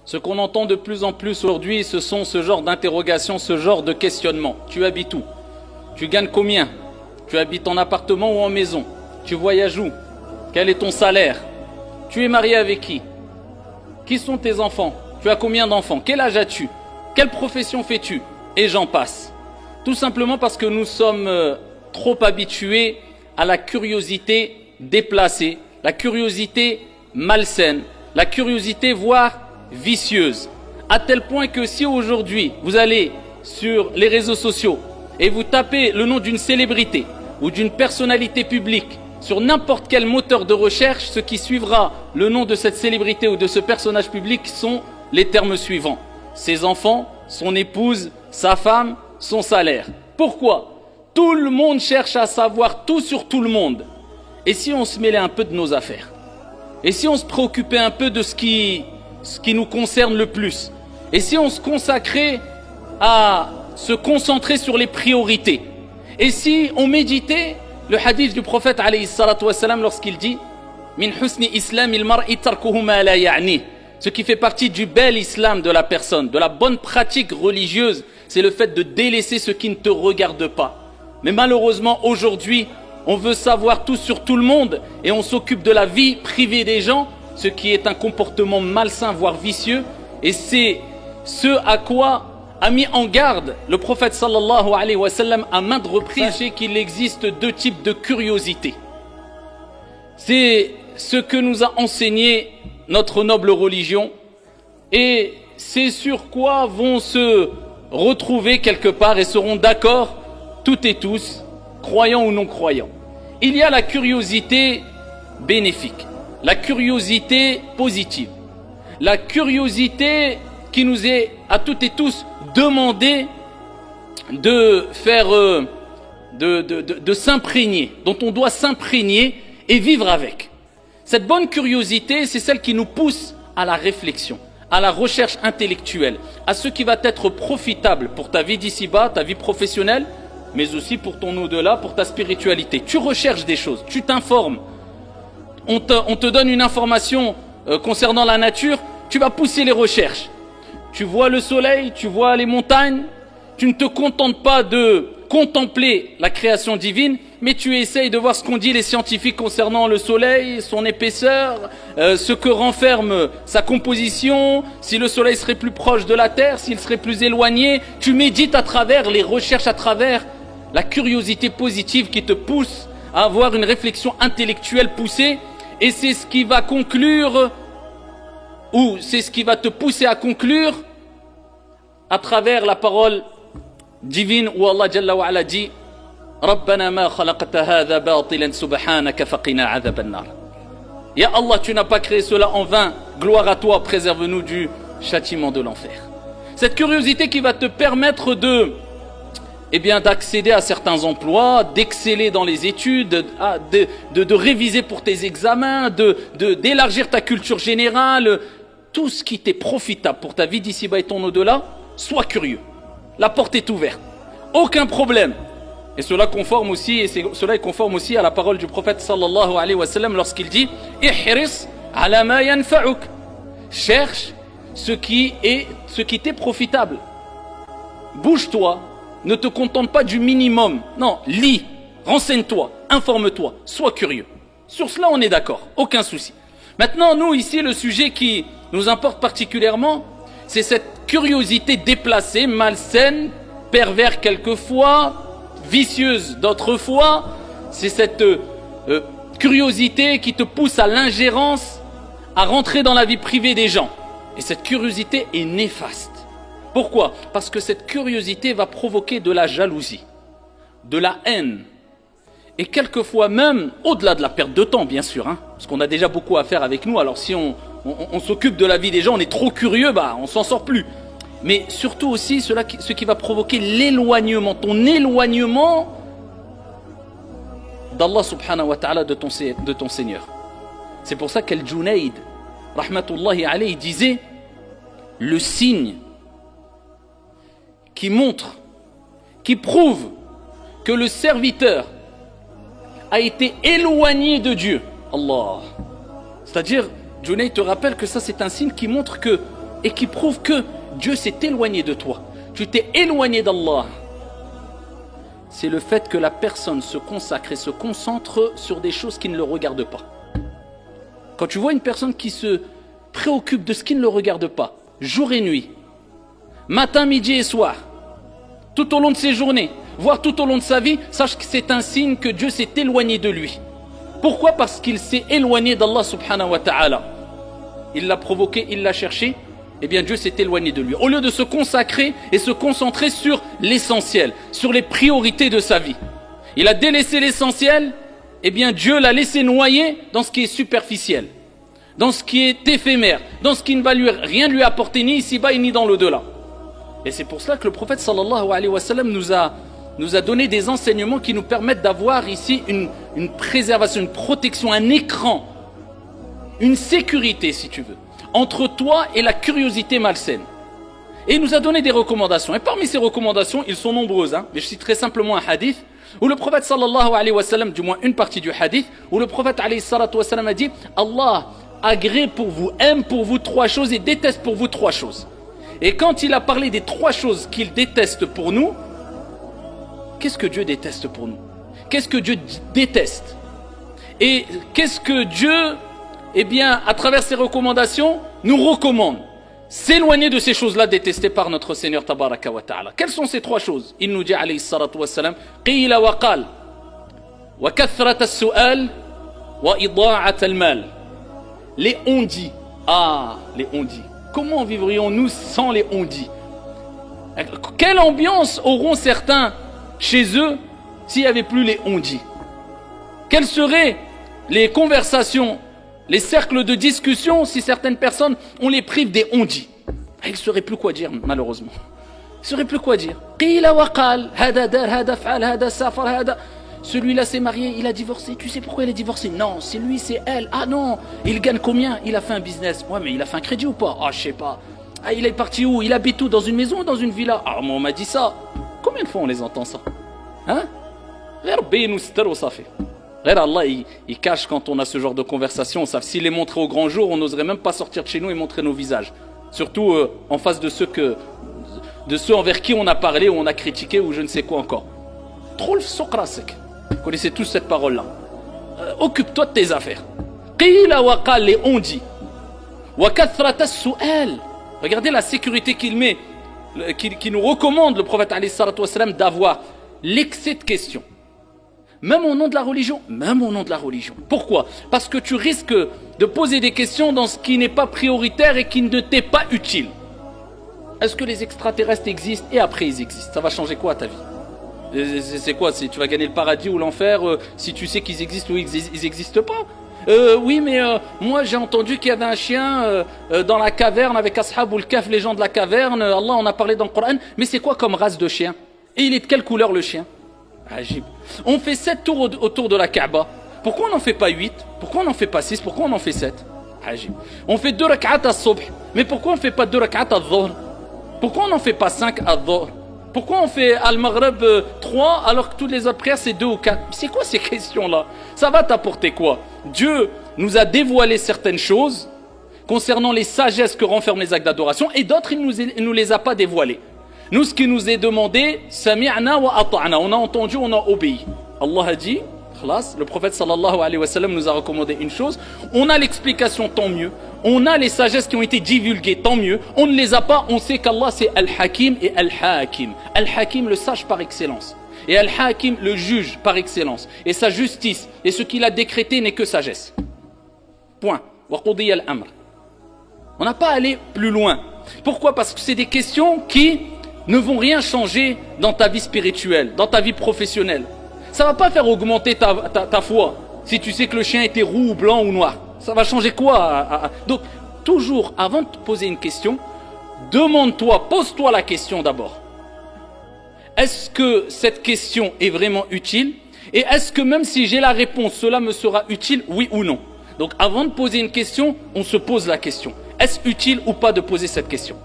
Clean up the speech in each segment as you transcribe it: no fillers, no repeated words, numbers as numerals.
Ce qu'on entend de plus en plus aujourd'hui, ce sont ce genre d'interrogations, ce genre de questionnements. Tu habites où? Tu gagnes combien? Tu habites en appartement ou en maison? Tu voyages où? Quel est ton salaire? Tu es marié avec qui? Qui sont tes enfants? Tu as combien d'enfants? Quel âge as-tu? Quelle profession fais-tu? Et j'en passe. Tout simplement parce que nous sommes trop habitués à la curiosité déplacée, la curiosité malsaine, la curiosité voire vicieuse. À tel point que si aujourd'hui vous allez sur les réseaux sociaux et vous tapez le nom d'une célébrité ou d'une personnalité publique sur n'importe quel moteur de recherche, ce qui suivra le nom de cette célébrité ou de ce personnage public sont les termes suivants: ses enfants, son épouse, sa femme, son salaire. Pourquoi? Tout le monde cherche à savoir tout sur tout le monde. Et si on se mêlait un peu de nos affaires? Et si on se préoccupait un peu de ce qui nous concerne le plus? Et si on se consacrait à se concentrer sur les priorités? Et si on méditait le hadith du prophète alayhi salatu wassalam lorsqu'il dit Min husni islamil mar'i tarkuhu ma la ya'ni. Ce qui fait partie du bel islam de la personne, de la bonne pratique religieuse, c'est le fait de délaisser ce qui ne te regarde pas. Mais malheureusement aujourd'hui, on veut savoir tout sur tout le monde et on s'occupe de la vie privée des gens, ce qui est un comportement malsain voire vicieux, et c'est ce à quoi a mis en garde le prophète sallallahu alayhi wa sallam à maintes reprises. Sachez qu'il existe deux types de curiosité. C'est ce que nous a enseigné notre noble religion et c'est sur quoi vont se retrouver quelque part et seront d'accord toutes et tous, croyants ou non croyants. Il y a la curiosité bénéfique, la curiosité positive, la curiosité qui nous est à toutes et tous demandé de faire, de s'imprégner, dont on doit s'imprégner et vivre avec. Cette bonne curiosité, c'est celle qui nous pousse à la réflexion, à la recherche intellectuelle, à ce qui va être profitable pour ta vie d'ici-bas, ta vie professionnelle, mais aussi pour ton au-delà, pour ta spiritualité. Tu recherches des choses, tu t'informes. On te donne une information concernant la nature, tu vas pousser les recherches. Tu vois le soleil, tu vois les montagnes, tu ne te contentes pas de contempler la création divine, mais tu essayes de voir ce qu'ont dit les scientifiques concernant le soleil, son épaisseur, ce que renferme sa composition, si le soleil serait plus proche de la terre, s'il serait plus éloigné. Tu médites à travers les recherches, à travers la curiosité positive qui te pousse à avoir une réflexion intellectuelle poussée, et c'est ce qui va conclure, ou c'est ce qui va te pousser à conclure à travers la parole divine où Allah Jalla wa Ala dit Rabbana ma khalaqta hadha batilan subhanaka faqina adhaban nar. Ya Allah, tu n'as pas créé cela en vain, gloire à toi, préserve-nous du châtiment de l'enfer. Cette curiosité qui va te permettre d'accéder à certains emplois, d'exceller dans les études, de réviser pour tes examens, d'élargir ta culture générale, tout ce qui t'est profitable pour ta vie d'ici-bas et ton au-delà. Sois curieux. La porte est ouverte. Aucun problème. Et cela est conforme aussi à la parole du prophète sallallahu alayhi wa sallam lorsqu'il dit Ihris ala ma yanfa'uk. Cherche ce qui t'est profitable. Bouge-toi. Ne te contente pas du minimum. Non, lis, renseigne-toi, informe-toi, sois curieux. Sur cela, on est d'accord. Aucun souci. Maintenant, nous, ici, le sujet qui nous importe particulièrement, c'est cette curiosité déplacée, malsaine, pervers quelquefois, vicieuse d'autres fois. C'est cette curiosité qui te pousse à l'ingérence, à rentrer dans la vie privée des gens. Et cette curiosité est néfaste. Pourquoi? Parce que cette curiosité va provoquer de la jalousie, de la haine. Et quelquefois même, au-delà de la perte de temps, bien sûr, parce qu'on a déjà beaucoup à faire avec nous, alors si on s'occupe de la vie des gens, on est trop curieux, on s'en sort plus. Mais surtout aussi, ce qui va provoquer l'éloignement, ton éloignement d'Allah subhanahu wa ta'ala, de ton Seigneur. C'est pour ça qu'Al-Junayd, rahmatullahi alayhi, disait, le signe qui prouve que le serviteur a été éloigné de Dieu. Allah. C'est-à-dire, Junayd te rappelle que ça c'est un signe qui montre que et qui prouve que Dieu s'est éloigné de toi. Tu t'es éloigné d'Allah. C'est le fait que la personne se consacre et se concentre sur des choses qui ne le regardent pas. Quand tu vois une personne qui se préoccupe de ce qui ne le regarde pas, jour et nuit, matin, midi et soir, tout au long de ses journées, voire tout au long de sa vie, sache que c'est un signe que Dieu s'est éloigné de lui. Pourquoi? Parce qu'il s'est éloigné d'Allah subhanahu wa ta'ala. Il l'a provoqué, il l'a cherché, eh bien Dieu s'est éloigné de lui. Au lieu de se consacrer et se concentrer sur l'essentiel, sur les priorités de sa vie. Il a délaissé l'essentiel, eh bien Dieu l'a laissé noyer dans ce qui est superficiel, dans ce qui est éphémère, dans ce qui ne va rien lui apporter ni ici-bas ni dans l'au-delà. Et c'est pour cela que le prophète sallallahu alayhi wa sallam nous a donné des enseignements qui nous permettent d'avoir ici une préservation, une protection, un écran, une sécurité si tu veux, entre toi et la curiosité malsaine. Et il nous a donné des recommandations. Et parmi ces recommandations, ils sont nombreuses, mais je citerai simplement un hadith où le prophète sallallahu alayhi wa sallam, du moins une partie du hadith, où le prophète alayhi salatu wa sallam a dit « Allah agrée pour vous, aime pour vous trois choses et déteste pour vous trois choses. » Et quand il a parlé des trois choses qu'il déteste pour nous, qu'est-ce que Dieu déteste pour nous? Qu'est-ce que Dieu déteste? Et qu'est-ce que Dieu, eh bien, à travers ses recommandations, nous recommande? S'éloigner de ces choses-là détestées par notre Seigneur Tabaraka wa Ta'ala. Quelles sont ces trois choses? Il nous dit, alayhi salatu wa salam, qila wa qal, wa kathrat as-su'al, wa ida'at al-mal. Les on-dit. Ah, les on-dit. Comment vivrions-nous sans les on-dit? Quelle ambiance auront certains chez eux s'il n'y avait plus les on-dit? Quelles seraient les conversations, les cercles de discussion si certaines personnes, on les prive des on-dit? Il ne saurait plus quoi dire, malheureusement. Il ne saurait plus quoi dire. Celui-là s'est marié, il a divorcé. Tu sais pourquoi il a divorcé? Non, c'est lui, c'est elle. Ah non, il gagne combien? Il a fait un business. Ouais, mais il a fait un crédit ou pas? Ah, je sais pas. Ah, il est parti où? Il habite où? Dans une maison ou dans une villa? Ah, moi, on m'a dit ça. Combien de fois on les entend ça? Hein? Allah, il cache quand on a ce genre de conversation. S'il les montrait au grand jour, on n'oserait même pas sortir de chez nous et montrer nos visages. Surtout en face de ceux envers qui on a parlé ou on a critiqué ou je ne sais quoi encore. Trop sokrasek. Vous connaissez tous cette parole-là. Occupe-toi de tes affaires. Qila wa qal, les on dit. Wa kathrat as-su'al. Regardez la sécurité qu'il met, qui nous recommande le prophète alayhi salatu wa salam d'avoir l'excès de questions. Même au nom de la religion. Même au nom de la religion. Pourquoi? Parce que tu risques de poser des questions dans ce qui n'est pas prioritaire et qui ne t'est pas utile. Est-ce que les extraterrestres existent? Et après ils existent. Ça va changer quoi à ta vie? C'est quoi? Tu vas gagner le paradis ou l'enfer si tu sais qu'ils existent ou ils n'existent pas? Oui, mais moi j'ai entendu qu'il y avait un chien dans la caverne avec Ashabul Kahf, les gens de la caverne. Allah en a parlé dans le Coran. Mais c'est quoi comme race de chien? Et il est de quelle couleur le chien? Ajib. On fait 7 tours autour de la Kaaba. Pourquoi on n'en fait pas 8? Pourquoi on n'en fait pas 6? Pourquoi on en fait 7? Ajib. On fait 2 rak'at al-subh. Mais pourquoi on ne fait pas 2 rak'at al-dhuhr? Pourquoi on n'en fait pas 5 al-dhuhr? Pourquoi on fait al-maghrib 3 alors que toutes les autres prières c'est 2 ou 4? C'est quoi ces questions-là? Ça va t'apporter quoi? Dieu nous a dévoilé certaines choses concernant les sagesses que renferment les actes d'adoration et d'autres il ne nous les a pas dévoilées. Nous, ce qui nous est demandé, sami'na wa ata'na. On a entendu, on a obéi. Allah a dit, le prophète sallallahu alayhi wa sallam nous a recommandé une chose. On a l'explication, tant mieux. On a les sagesses qui ont été divulguées, tant mieux. On ne les a pas, on sait qu'Allah c'est Al-Hakim et Al-Hakim. Al-Hakim, le sage par excellence. Et Al-Hakim, le juge par excellence. Et sa justice, et ce qu'il a décrété n'est que sagesse. Point. Wa qudiya al-amr. On n'a pas allé plus loin. Pourquoi? Parce que c'est des questions qui ne vont rien changer dans ta vie spirituelle, dans ta vie professionnelle. Ça ne va pas faire augmenter ta foi si tu sais que le chien était roux ou blanc ou noir. Ça va changer quoi? Donc, toujours, avant de te poser une question, demande-toi, pose-toi la question d'abord. Est-ce que cette question est vraiment utile? Et est-ce que même si j'ai la réponse, cela me sera utile, oui ou non? Donc, avant de poser une question, on se pose la question. Est-ce utile ou pas de poser cette question?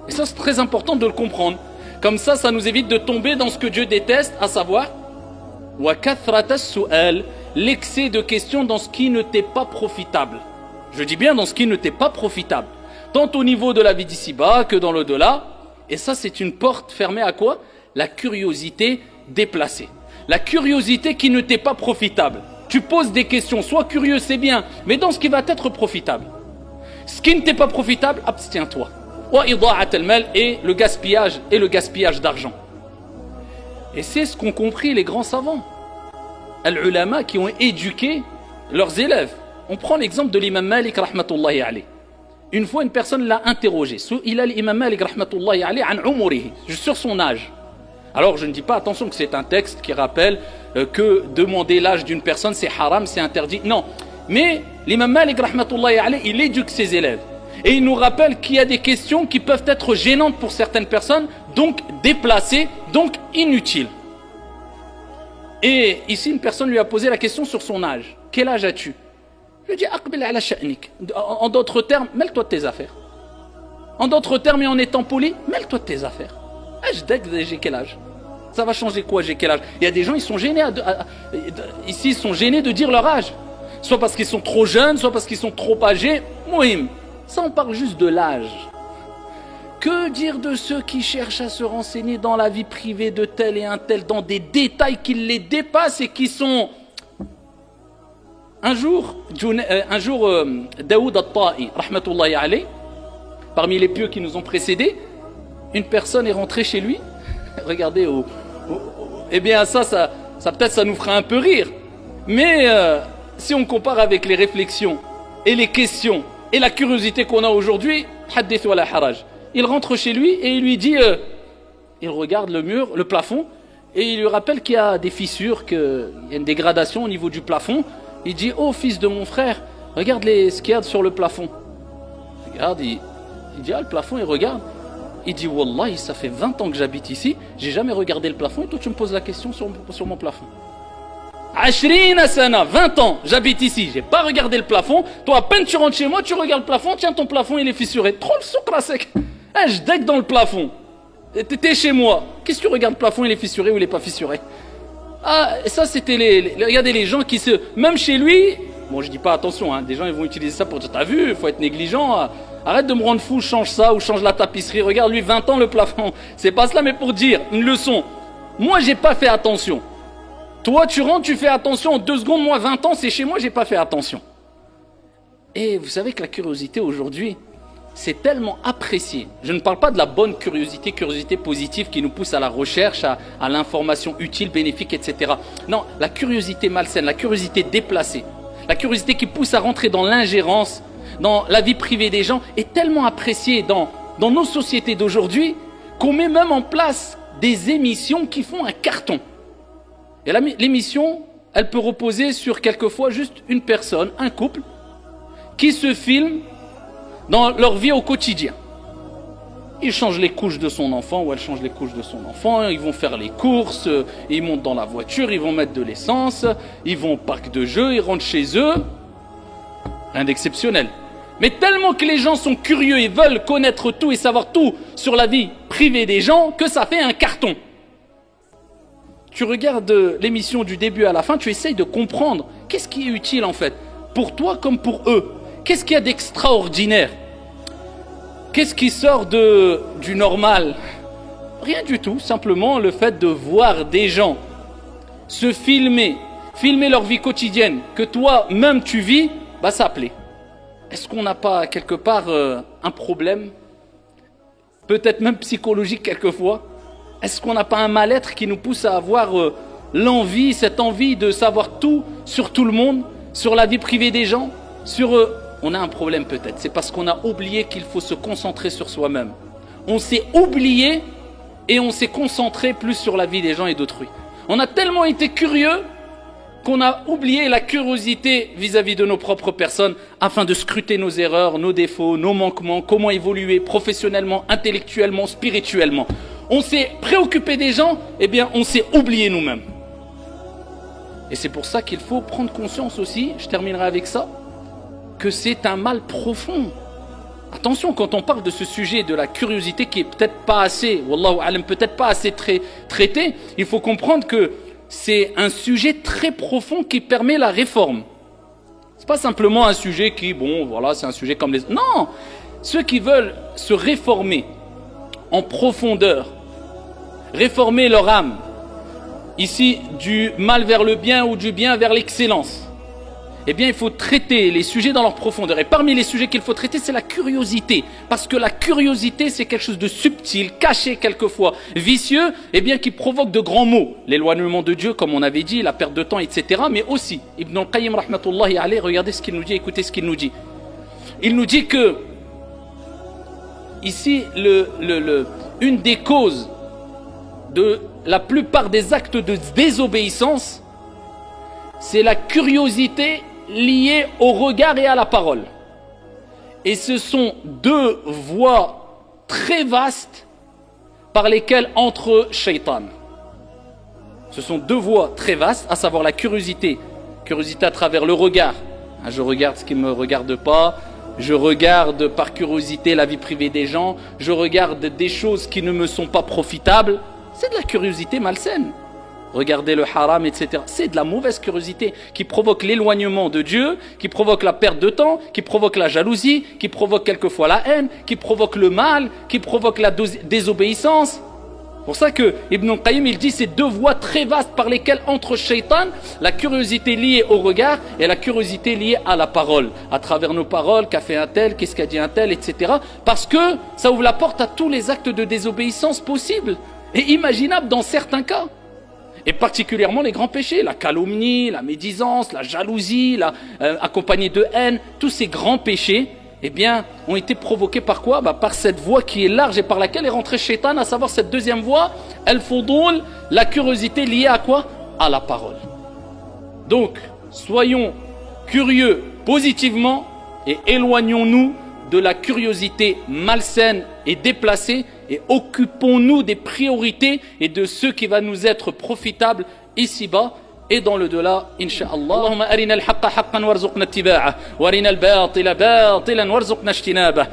Et ça, c'est très important de le comprendre. Comme ça nous évite de tomber dans ce que Dieu déteste, à savoir wa kathrat as-su'al, l'excès de questions dans ce qui ne t'est pas profitable. Je dis bien dans ce qui ne t'est pas profitable. tant au niveau de la vie d'ici-bas que dans l'au-delà. Et ça, c'est une porte fermée à quoi? La curiosité déplacée. La curiosité qui ne t'est pas profitable. Tu poses des questions, sois curieux, c'est bien, mais dans ce qui va t'être profitable. Ce qui ne t'est pas profitable, abstiens-toi. Et le gaspillage d'argent. Et c'est ce qu'ont compris les grands savants. Al-ulama qui ont éduqué leurs élèves. On prend l'exemple de l'imam Malik rahmatullahi alayh. Une fois, une personne l'a interrogé. Il a l'imam Malik rahmatullahi alayh an umurihi, sur son âge. Alors je ne dis pas, attention, que c'est un texte qui rappelle que demander l'âge d'une personne c'est haram, c'est interdit. Non, mais l'imam Malik rahmatullahi alayh, il éduque ses élèves. Et il nous rappelle qu'il y a des questions qui peuvent être gênantes pour certaines personnes, donc déplacées, donc inutiles. Et ici, une personne lui a posé la question sur son âge. Quel âge as-tu? Je lui dis, aqbil ala sha'nik. En d'autres termes, mêle-toi de tes affaires. En d'autres termes et en étant poli, mêle-toi de tes affaires. J'ai quel âge? Ça va changer quoi, j'ai quel âge? Il y a des gens, ils sont gênés, ici, ils sont gênés de dire leur âge. Soit parce qu'ils sont trop jeunes, soit parce qu'ils sont trop âgés. Mouhim. Ça, on parle juste de l'âge. Que dire de ceux qui cherchent à se renseigner dans la vie privée de tel et un tel, dans des détails qui les dépassent et qui sont... Un jour, Daoud al-Ta'i, rahmatullahi alayh, parmi les pieux qui nous ont précédés, une personne est rentrée chez lui. Regardez, eh bien ça peut-être ça nous fera un peu rire. Mais si on compare avec les réflexions et les questions et la curiosité qu'on a aujourd'hui, hadith wa la haraj. Il rentre chez lui et il lui dit, il regarde le mur, le plafond, et il lui rappelle qu'il y a des fissures, qu'il y a une dégradation au niveau du plafond. Il dit, oh fils de mon frère, regarde ce qu'il y a sur le plafond. Regarde, il dit, ah le plafond, il regarde. Il dit, Wallahi, ça fait 20 ans que j'habite ici, j'ai jamais regardé le plafond, et toi tu me poses la question sur mon plafond. Ashrina sana, 20 ans, j'habite ici, j'ai pas regardé le plafond, toi à peine tu rentres chez moi, tu regardes le plafond, tiens ton plafond il est fissuré. Trop le souk sec. Je deck dans le plafond. T'es chez moi. Qu'est-ce que tu regardes le plafond, il est fissuré ou il est pas fissuré? Ah, ça c'était regardez les gens qui se... Même chez lui, bon je dis pas attention, hein, des gens ils vont utiliser ça pour dire, t'as vu, il faut être négligent, arrête de me rendre fou, change ça ou change la tapisserie, regarde lui 20 ans le plafond. C'est pas cela mais pour dire, une leçon. Moi j'ai pas fait attention. Toi tu rentres, tu fais attention, en 2 secondes, moi 20 ans c'est chez moi, j'ai pas fait attention. Et vous savez que la curiosité aujourd'hui, c'est tellement apprécié. Je ne parle pas de la bonne curiosité positive qui nous pousse à la recherche, à l'information utile, bénéfique, etc. Non, la curiosité malsaine, la curiosité déplacée, la curiosité qui pousse à rentrer dans l'ingérence, dans la vie privée des gens, est tellement appréciée dans nos sociétés d'aujourd'hui qu'on met même en place des émissions qui font un carton. Et l'émission, elle peut reposer sur quelquefois juste une personne, un couple, qui se filme dans leur vie au quotidien. Il change les couches de son enfant ou elle change les couches de son enfant, ils vont faire les courses, ils montent dans la voiture, ils vont mettre de l'essence, ils vont au parc de jeux, ils rentrent chez eux. Rien d'exceptionnel. Mais tellement que les gens sont curieux et veulent connaître tout et savoir tout sur la vie privée des gens, que ça fait un carton. Tu regardes l'émission du début à la fin, tu essayes de comprendre qu'est-ce qui est utile en fait, pour toi comme pour eux. Qu'est-ce qu'il y a d'extraordinaire? Qu'est-ce qui sort du normal? Rien du tout, simplement le fait de voir des gens se filmer leur vie quotidienne, que toi-même tu vis, bah ça plaît. Est-ce qu'on n'a pas quelque part un problème? Peut-être même psychologique quelquefois. Est-ce qu'on n'a pas un mal-être qui nous pousse à avoir l'envie, cette envie de savoir tout sur tout le monde, sur la vie privée des gens, sur on a un problème peut-être, c'est parce qu'on a oublié qu'il faut se concentrer sur soi-même. On s'est oublié et on s'est concentré plus sur la vie des gens et d'autrui. On a tellement été curieux qu'on a oublié la curiosité vis-à-vis de nos propres personnes afin de scruter nos erreurs, nos défauts, nos manquements, comment évoluer professionnellement, intellectuellement, spirituellement. On s'est préoccupé des gens, eh bien on s'est oublié nous-mêmes. Et c'est pour ça qu'il faut prendre conscience aussi, je terminerai avec ça, que c'est un mal profond. Attention, quand on parle de ce sujet de la curiosité qui est peut-être pas assez, wallahu alam, peut-être pas assez traité, il faut comprendre que c'est un sujet très profond qui permet la réforme. C'est pas simplement un sujet qui, bon, voilà, c'est un sujet comme les... Non, ceux qui veulent se réformer en profondeur, réformer leur âme, ici du mal vers le bien ou du bien vers l'excellence, eh bien il faut traiter les sujets dans leur profondeur. Et parmi les sujets qu'il faut traiter, c'est la curiosité. Parce que la curiosité, c'est quelque chose de subtil, caché quelquefois, vicieux, eh bien qui provoque de grands maux. L'éloignement de Dieu, comme on avait dit, la perte de temps, etc. Mais aussi, Ibn al-Qayyim, rahmatullahi alayhi, regardez ce qu'il nous dit, écoutez ce qu'il nous dit. Il nous dit que, ici, une des causes de la plupart des actes de désobéissance, c'est la curiosité liée au regard et à la parole. Et ce sont deux voies très vastes par lesquelles entre Shaitan. Ce sont deux voies très vastes, à savoir la curiosité. Curiosité à travers le regard. Je regarde ce qui ne me regarde pas. Je regarde par curiosité la vie privée des gens. Je regarde des choses qui ne me sont pas profitables. C'est de la curiosité malsaine. Regardez le haram, etc. C'est de la mauvaise curiosité qui provoque l'éloignement de Dieu, qui provoque la perte de temps, qui provoque la jalousie, qui provoque quelquefois la haine, qui provoque le mal, qui provoque la désobéissance. C'est pour ça que Ibn al-Qayyim, il dit, c'est deux voies très vastes par lesquelles entre Shaitan, la curiosité liée au regard et la curiosité liée à la parole. À travers nos paroles, qu'a fait un tel, qu'est-ce qu'a dit un tel, etc. Parce que ça ouvre la porte à tous les actes de désobéissance possibles et imaginables dans certains cas. Et particulièrement les grands péchés, la calomnie, la médisance, la jalousie, accompagnée de haine, tous ces grands péchés, eh bien, ont été provoqués par quoi? Par cette voie qui est large et par laquelle est rentré Shaitan, à savoir cette deuxième voie, al-fudul, la curiosité liée à quoi? À la parole. Donc, soyons curieux positivement et éloignons-nous de la curiosité malsaine et déplacée et occupons-nous des priorités et de ce qui va nous être profitable ici-bas et dans le delà, incha'Allah. Allahumma arina al-haqqa haqqan warzuqna ittiba'ah, wa arina al-batila batilan warzuqna ijtinabah.